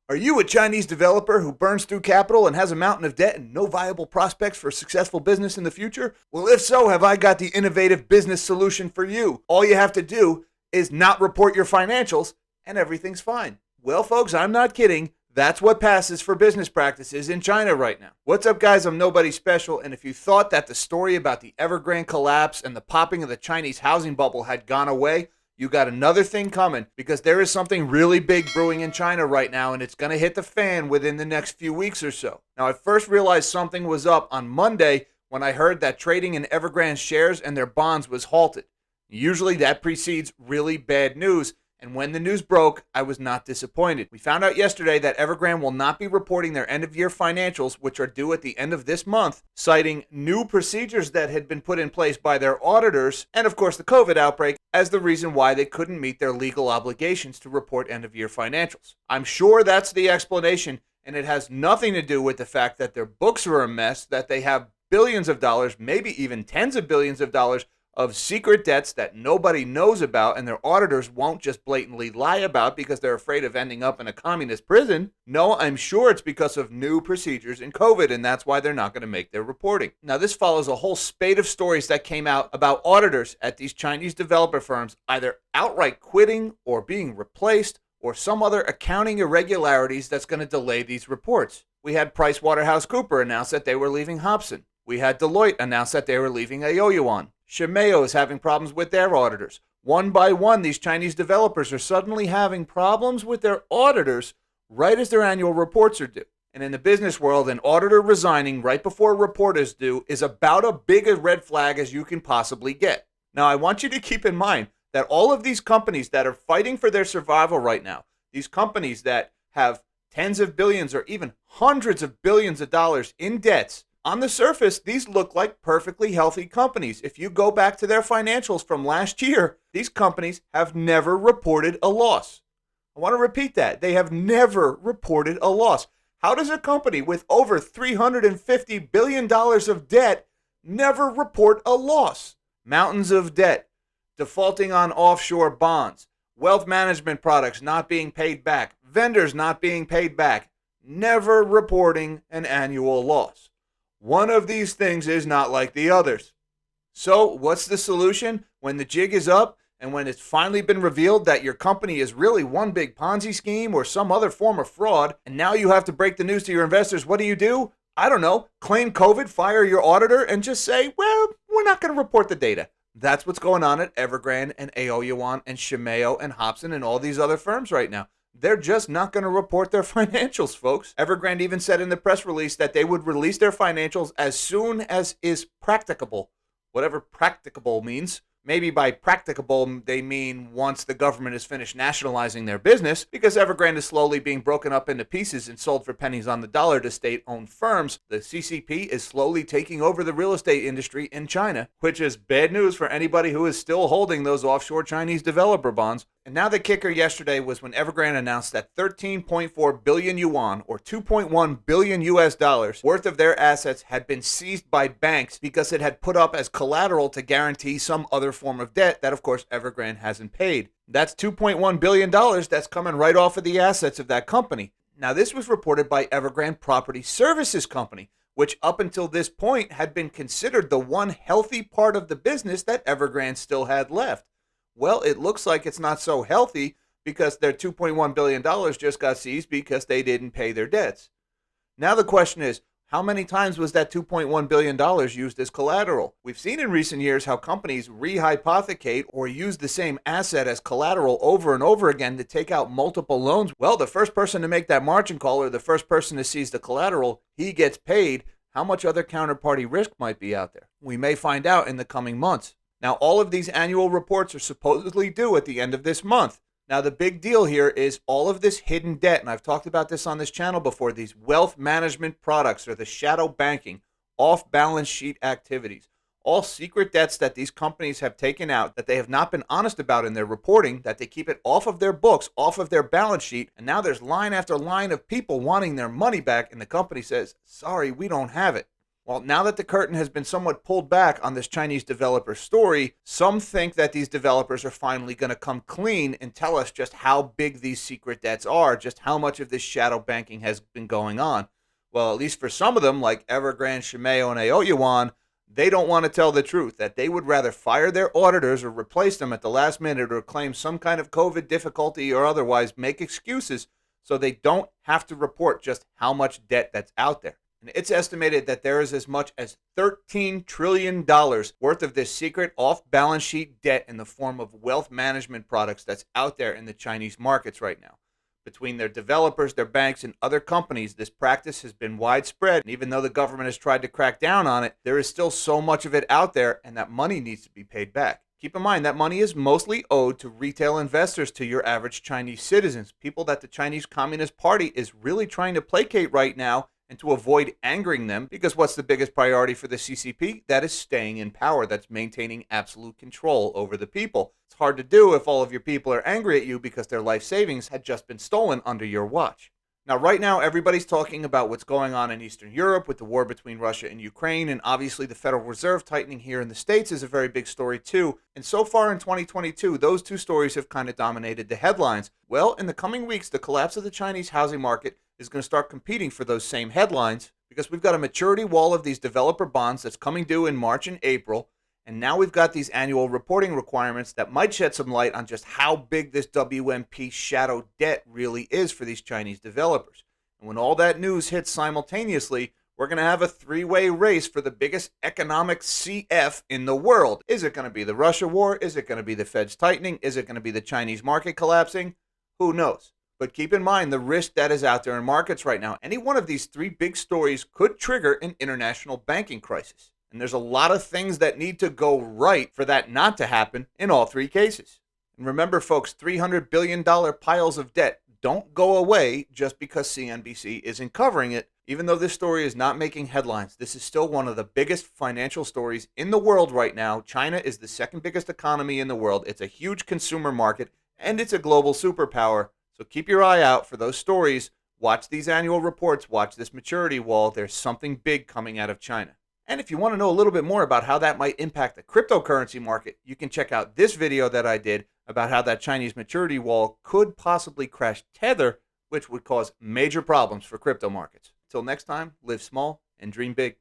Are you a Chinese developer who burns through capital and has a mountain of debt and no viable prospects for successful business in the future? Well, if so, have I got the innovative business solution for you. All you have to do is not report your financials and everything's fine. Well, folks, I'm not kidding. That's what passes for business practices in China right now. What's up, guys? I'm Nobody Special, and if you thought that the story about the Evergrande collapse and the popping of the Chinese housing bubble had gone away, you got another thing coming, because there is something really big brewing in China right now, and it's going to hit the fan within the next few weeks or so. Now, I first realized something was up on Monday when I heard that trading in Evergrande shares and their bonds was halted. Usually that precedes really bad news, and when the news broke, I was not disappointed. We found out yesterday that Evergrande will not be reporting their end-of-year financials, which are due at the end of this month, citing new procedures that had been put in place by their auditors, and of course the COVID outbreak, as the reason why they couldn't meet their legal obligations to report end-of-year financials. I'm sure that's the explanation, and it has nothing to do with the fact that their books are a mess, that they have billions of dollars, maybe even tens of billions of dollars, of secret debts that nobody knows about and their auditors won't just blatantly lie about because they're afraid of ending up in a communist prison. No, I'm sure it's because of new procedures in COVID, and that's why they're not going to make their reporting. Now, this follows a whole spate of stories that came out about auditors at these Chinese developer firms either outright quitting or being replaced or some other accounting irregularities that's going to delay these reports. We had PricewaterhouseCoopers announce that they were leaving Hobson. We had Deloitte announce that they were leaving Aoyuan. Shimao is having problems with their auditors. One by one, these Chinese developers are suddenly having problems with their auditors right as their annual reports are due. And in the business world, an auditor resigning right before a report is due is about as big a red flag as you can possibly get. Now, I want you to keep in mind that all of these companies that are fighting for their survival right now, these companies that have tens of billions or even hundreds of billions of dollars in debts, on the surface, these look like perfectly healthy companies. If you go back to their financials from last year, these companies have never reported a loss. I want to repeat that. They have never reported a loss. How does a company with over $350 billion of debt never report a loss? Mountains of debt, defaulting on offshore bonds, wealth management products not being paid back, vendors not being paid back, never reporting an annual loss. One of these things is not like the others. So what's the solution when the jig is up and when it's finally been revealed that your company is really one big Ponzi scheme or some other form of fraud, and now you have to break the news to your investors? What do? I don't know. Claim COVID, fire your auditor, and just say, well, we're not going to report the data. That's what's going on at Evergrande and Aoyuan and Shimao and Hobson and all these other firms right now. They're just not going to report their financials, folks. Evergrande even said in the press release that they would release their financials as soon as is practicable. Whatever practicable means. Maybe by practicable, they mean once the government is finished nationalizing their business, because Evergrande is slowly being broken up into pieces and sold for pennies on the dollar to state-owned firms. The CCP is slowly taking over the real estate industry in China, which is bad news for anybody who is still holding those offshore Chinese developer bonds. And now the kicker yesterday was when Evergrande announced that 13.4 billion yuan, or 2.1 billion US dollars, worth of their assets had been seized by banks because it had put up as collateral to guarantee some other form of debt that, of course, Evergrande hasn't paid. That's $2.1 billion that's coming right off of the assets of that company. Now, this was reported by Evergrande Property Services Company, which up until this point had been considered the one healthy part of the business that Evergrande still had left. Well, it looks like it's not so healthy because their $2.1 billion just got seized because they didn't pay their debts. Now the question is, how many times was that $2.1 billion used as collateral? We've seen in recent years how companies rehypothecate or use the same asset as collateral over and over again to take out multiple loans. Well, the first person to make that margin call or the first person to seize the collateral, he gets paid. How much other counterparty risk might be out there? We may find out in the coming months. Now, all of these annual reports are supposedly due at the end of this month. Now, the big deal here is all of this hidden debt, and I've talked about this on this channel before, these wealth management products or the shadow banking, off-balance sheet activities, all secret debts that these companies have taken out that they have not been honest about in their reporting, that they keep it off of their books, off of their balance sheet, and now there's line after line of people wanting their money back, and the company says, sorry, we don't have it. Well, now that the curtain has been somewhat pulled back on this Chinese developer story, some think that these developers are finally going to come clean and tell us just how big these secret debts are, just how much of this shadow banking has been going on. Well, at least for some of them, like Evergrande, Shimao, and Aoyuan, they don't want to tell the truth, that they would rather fire their auditors or replace them at the last minute or claim some kind of COVID difficulty or otherwise make excuses so they don't have to report just how much debt that's out there. And it's estimated that there is as much as $13 trillion worth of this secret off-balance sheet debt in the form of wealth management products that's out there in the Chinese markets right now. Between their developers, their banks, and other companies, this practice has been widespread. And even though the government has tried to crack down on it, there is still so much of it out there, and that money needs to be paid back. Keep in mind that money is mostly owed to retail investors, to your average Chinese citizens, people that the Chinese Communist Party is really trying to placate right now and to avoid angering them, because what's the biggest priority for the CCP? That is staying in power. That's maintaining absolute control over the people. It's hard to do if all of your people are angry at you because their life savings had just been stolen under your watch. Now, right now, everybody's talking about what's going on in Eastern Europe with the war between Russia and Ukraine, and obviously the Federal Reserve tightening here in the States is a very big story too. And so far in 2022, those two stories have kind of dominated the headlines. Well, in the coming weeks, the collapse of the Chinese housing market is going to start competing for those same headlines, because we've got a maturity wall of these developer bonds that's coming due in March and April. And now we've got these annual reporting requirements that might shed some light on just how big this WMP shadow debt really is for these Chinese developers. And when all that news hits simultaneously, we're going to have a three-way race for the biggest economic CF in the world. Is it going to be the Russia war? Is it going to be the Fed's tightening? Is it going to be the Chinese market collapsing? Who knows? But keep in mind the risk that is out there in markets right now. Any one of these three big stories could trigger an international banking crisis. And there's a lot of things that need to go right for that not to happen in all three cases. And remember, folks, $300 billion piles of debt don't go away just because CNBC isn't covering it. Even though this story is not making headlines, this is still one of the biggest financial stories in the world right now. China is the second biggest economy in the world. It's a huge consumer market, and it's a global superpower. So keep your eye out for those stories. Watch these annual reports. Watch this maturity wall. There's something big coming out of China. And if you want to know a little bit more about how that might impact the cryptocurrency market, you can check out this video that I did about how that Chinese maturity wall could possibly crash Tether, which would cause major problems for crypto markets. Until next time, live small and dream big.